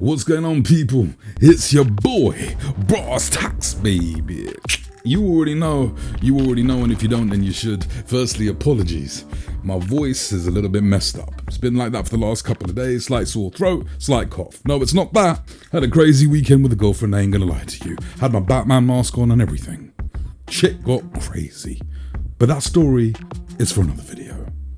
What's going on, people? It's your boy, brasstax, baby. You already know, and if you don't, then you should. Firstly, apologies. My voice is a little bit messed up. It's been like that for the last couple of days. Slight sore throat, slight cough. No, it's not that. Had a crazy weekend with a girlfriend, I ain't gonna lie to you. Had my Batman mask on and everything. Shit got crazy. But that story is for another video.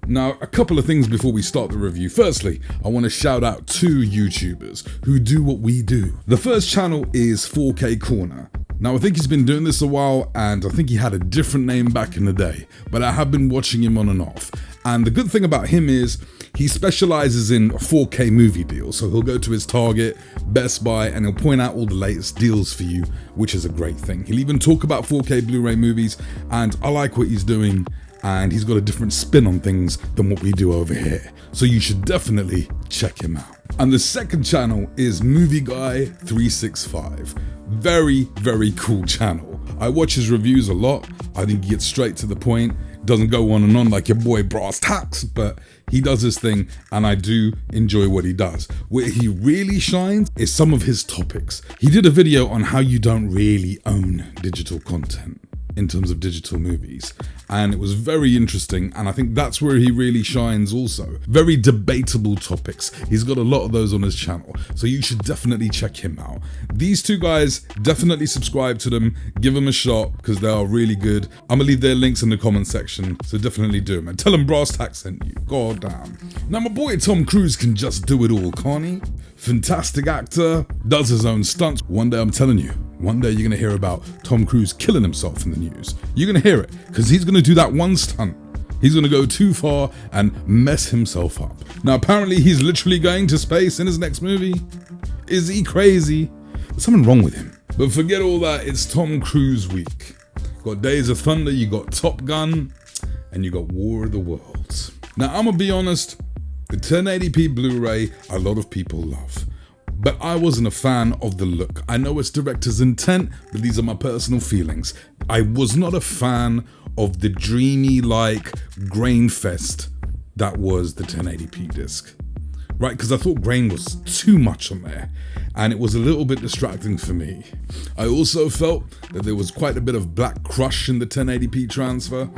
Now, a couple of things before we start the review. Firstly, I want to shout out two YouTubers who do what we do. The first channel is 4K Corner. Now, I think he's been doing this a while, and I think he had a different name back in the day, but I have been watching him on and off. And the good thing about him is he specializes in 4K movie deals. So he'll go to his Target, Best Buy, and he'll point out all the latest deals for you, which is a great thing. He'll even talk about 4K Blu-ray movies, and I like what he's doing. And he's got a different spin on things than what we do over here. So you should definitely check him out. And the second channel is Movie Guy 365. Very, very cool channel. I watch his reviews a lot. I think he gets straight to the point. Doesn't go on and on like your boy brasstax, but he does his thing and I do enjoy what he does. Where he really shines is some of his topics. He did a video on how you don't really own digital content in terms of digital movies, and it was very interesting, and I think that's where he really shines also. Very debatable topics. He's got a lot of those on his channel, so you should definitely check him out. These two guys, definitely subscribe to them, give them a shot, because they are really good. I'm gonna leave their links in the comment section, so definitely do them, and tell them brasstax sent you. God damn. Now my boy Tom Cruise can just do it all, can't he? Fantastic actor, does his own stunts. One day, I'm telling you, one day you're gonna hear about Tom Cruise killing himself in the news. You're gonna hear it, because he's gonna do that one stunt. He's gonna go too far and mess himself up. Now apparently he's literally going to space in his next movie. Is he crazy? There's something wrong with him. But forget all that, it's Tom Cruise week. Got Days of Thunder, you got Top Gun, and you got War of the Worlds. Now I'm gonna be honest, the 1080p Blu-ray, a lot of people love. But I wasn't a fan of the look. I know it's director's intent, but these are my personal feelings. I was not a fan of the dreamy, like, grain fest that was the 1080p disc. Right, because I thought grain was too much on there, and it was a little bit distracting for me. I also felt that there was quite a bit of black crush in the 1080p transfer,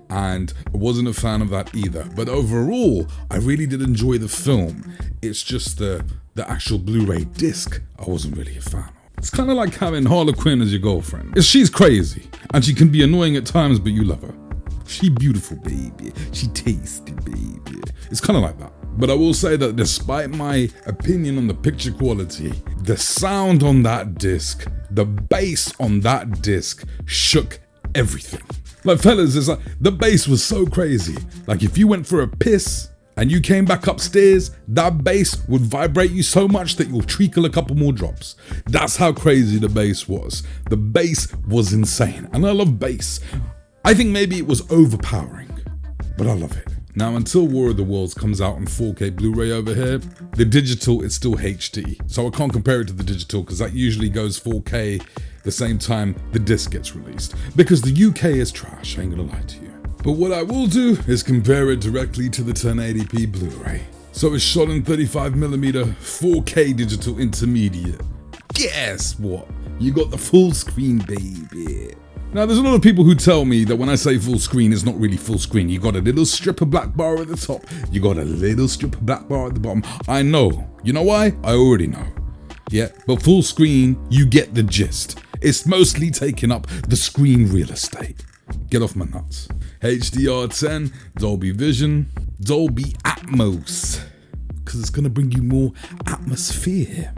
and I wasn't a fan of that either. But overall, I really did enjoy the film. It's just the actual Blu-ray disc I wasn't really a fan of. It's kind of like having Harlequin as your girlfriend. She's crazy, and she can be annoying at times, but you love her. She beautiful, baby. She tasty, baby. It's kind of like that. But I will say that despite my opinion on the picture quality, the sound on that disc, the bass on that disc shook everything. Like fellas, it's like, the bass was so crazy. Like if you went for a piss and you came back upstairs, that bass would vibrate you so much that you'll treacle a couple more drops. That's how crazy the bass was. The bass was insane, and I love bass. I think maybe it was overpowering, but I love it. Now, until War of the Worlds comes out on 4K Blu-ray over here, the digital is still HD. So I can't compare it to the digital because that usually goes 4K the same time the disc gets released. Because the UK is trash, I ain't gonna lie to you. But what I will do is compare it directly to the 1080p Blu-ray. So it's shot in 35mm 4K digital intermediate. Guess what? You got the full screen, baby. Now, there's a lot of people who tell me that when I say full screen, it's not really full screen. You got a little strip of black bar at the top. You got a little strip of black bar at the bottom. I know. You know why? I already know. Yeah, but full screen, you get the gist. It's mostly taking up the screen real estate. Get off my nuts. HDR10, Dolby Vision, Dolby Atmos. Because it's going to bring you more atmosphere.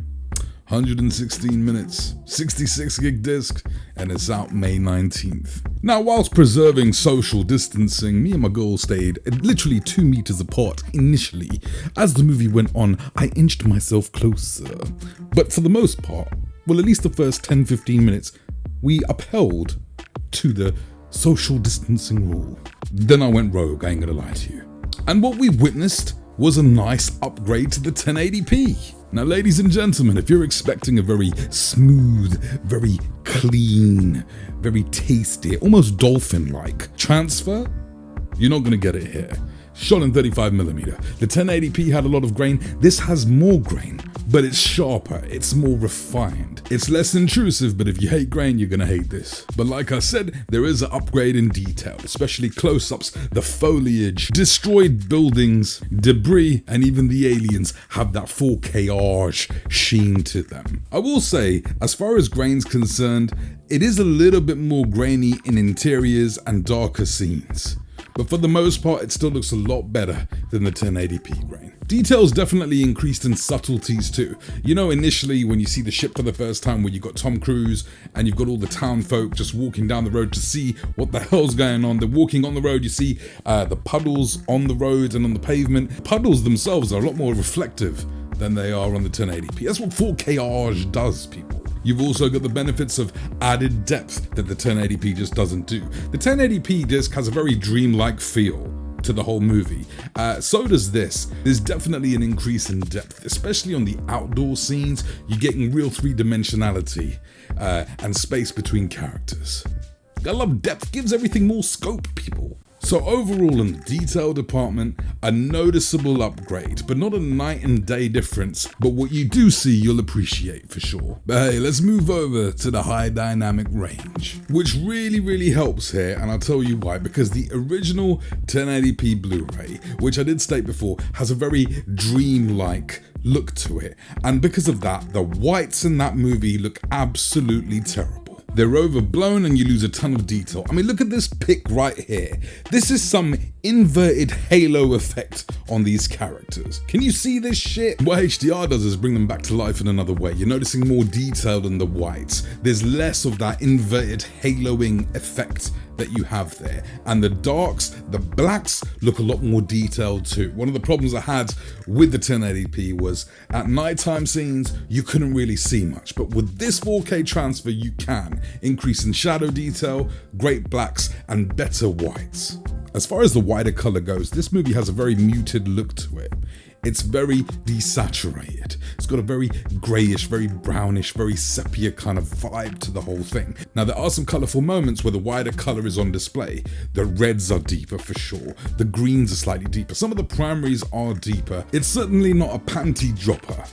116 minutes, 66 gig disc, and it's out May 19th. Now, whilst preserving social distancing, me and my girl stayed literally 2 meters apart initially. As the movie went on, I inched myself closer. But for the most part, well, at least the first 10-15 minutes, we upheld to the social distancing rule. Then I went rogue, I ain't gonna lie to you. And what we witnessed was a nice upgrade to the 1080p. Now, ladies and gentlemen, if you're expecting a very smooth, very clean, very tasty, almost dolphin-like transfer, you're not gonna get it here. Shot in 35mm. The 1080p had a lot of grain. This has more grain, but it's sharper, it's more refined. It's less intrusive, but if you hate grain, you're gonna hate this. But like I said, there is an upgrade in detail, especially close-ups, the foliage, destroyed buildings, debris, and even the aliens have that 4K-age sheen to them. I will say, as far as grain's concerned, it is a little bit more grainy in interiors and darker scenes. But for the most part, it still looks a lot better than the 1080p grain. Details definitely increased in subtleties too. You know, initially when you see the ship for the first time where you've got Tom Cruise and you've got all the town folk just walking down the road to see what the hell's going on. They're walking on the road, you see the puddles on the road and on the pavement. Puddles themselves are a lot more reflective than they are on the 1080p. That's what 4K-age does, people. You've also got the benefits of added depth that the 1080p just doesn't do. The 1080p disc has a very dreamlike feel to the whole movie. So does this. There's definitely an increase in depth, especially on the outdoor scenes. You're getting real three-dimensionality and space between characters. I love depth, gives everything more scope, people. So overall in the detail department, a noticeable upgrade, but not a night and day difference, but what you do see you'll appreciate for sure. But hey, let's move over to the high dynamic range, which really helps here, and I'll tell you why, because the original 1080p Blu-ray, which I did state before, has a very dreamlike look to it, and because of that, the whites in that movie look absolutely terrible. They're overblown and you lose a ton of detail. I mean, look at this pic right here. This is some inverted halo effect on these characters. Can you see this shit? What HDR does is bring them back to life in another way. You're noticing more detail in the whites. There's less of that inverted haloing effect that you have there. And the darks, the blacks look a lot more detailed too. One of the problems I had with the 1080p was at nighttime scenes, you couldn't really see much. But with this 4K transfer, you can. Increase in shadow detail, great blacks, and better whites. As far as the wider color goes, this movie has a very muted look to it. It's very desaturated. It's got a very grayish, very brownish, very sepia kind of vibe to the whole thing. Now there are some colorful moments where the wider color is on display. The reds are deeper for sure. The greens are slightly deeper. Some of the primaries are deeper. It's certainly not a panty dropper,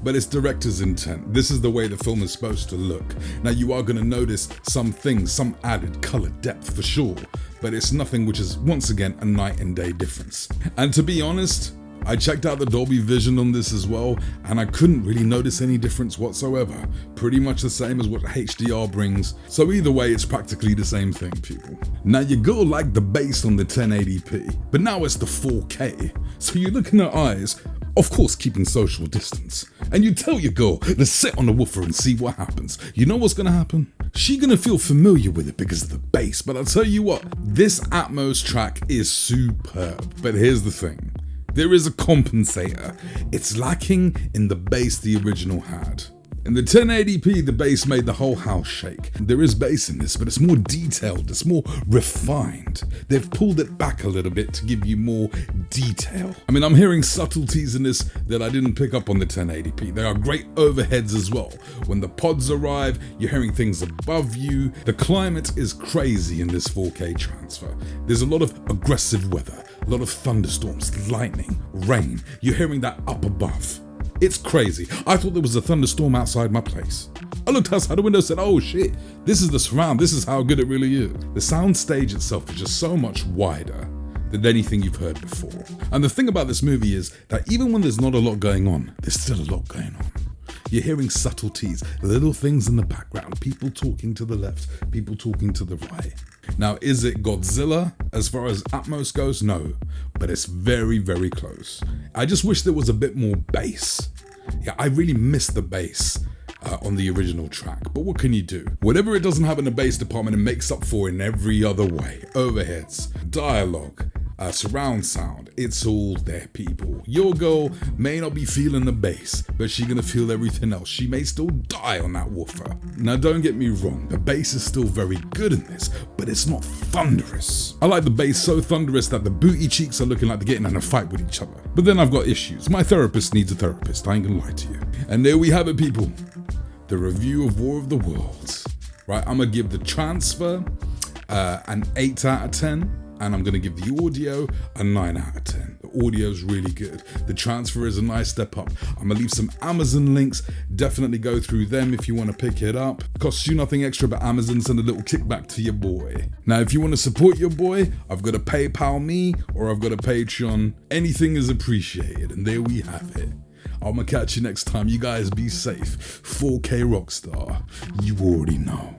but it's director's intent. This is the way the film is supposed to look. Now you are going to notice some things, some added color depth for sure, but it's nothing which is once again a night and day difference. And to be honest, I checked out the Dolby Vision on this as well, and I couldn't really notice any difference whatsoever. Pretty much the same as what HDR brings, so either way it's practically the same thing, people. Now you go like the bass on the 1080p, but now it's the 4K, so you look in her eyes, of course keeping social distance, and you tell your girl to sit on the woofer and see what happens. You know what's gonna happen? She's gonna feel familiar with it because of the bass, but I'll tell you what, this Atmos track is superb. But here's the thing. There is a compensator. It's lacking in the bass the original had. In the 1080p, the bass made the whole house shake. There is bass in this, but it's more detailed, it's more refined. They've pulled it back a little bit to give you more detail. I mean, I'm hearing subtleties in this that I didn't pick up on the 1080p. There are great overheads as well. When the pods arrive, you're hearing things above you. The climate is crazy in this 4K transfer. There's a lot of aggressive weather, a lot of thunderstorms, lightning, rain. You're hearing that up above. It's crazy. I thought there was a thunderstorm outside my place. I looked outside the window and said, oh shit, this is the surround, this is how good it really is. The sound stage itself is just so much wider than anything you've heard before. And the thing about this movie is that even when there's not a lot going on, there's still a lot going on. You're hearing subtleties, little things in the background, people talking to the left, people talking to the right. Now, is it Godzilla as far as Atmos goes? No, but it's very close. I just wish there was a bit more bass. Yeah, I really miss the bass on the original track, but what can you do? Whatever it doesn't have in the bass department, it makes up for in every other way. Overheads, dialogue, surround sound, it's all there, people. Your girl may not be feeling the bass, but she's gonna feel everything else. She may still die on that woofer. Now don't get me wrong, the bass is still very good in this, but it's not thunderous. I like the bass so thunderous that the booty cheeks are looking like they're getting in a fight with each other. But then I've got issues. My therapist needs a therapist, I ain't gonna lie to you. And there we have it, people. The review of War of the Worlds. Right, I'm gonna give the transfer an 8 out of 10. And I'm going to give the audio a 9 out of 10. The audio's really good. The transfer is a nice step up. I'm gonna leave some Amazon links. Definitely go through them if you want to pick it up. Costs you nothing extra, but Amazon send a little kickback to your boy. Now, if you want to support your boy, I've got a PayPal me or I've got a Patreon. Anything is appreciated, and there we have it. I'm gonna catch you next time. You guys be safe. 4K Rockstar. You already know.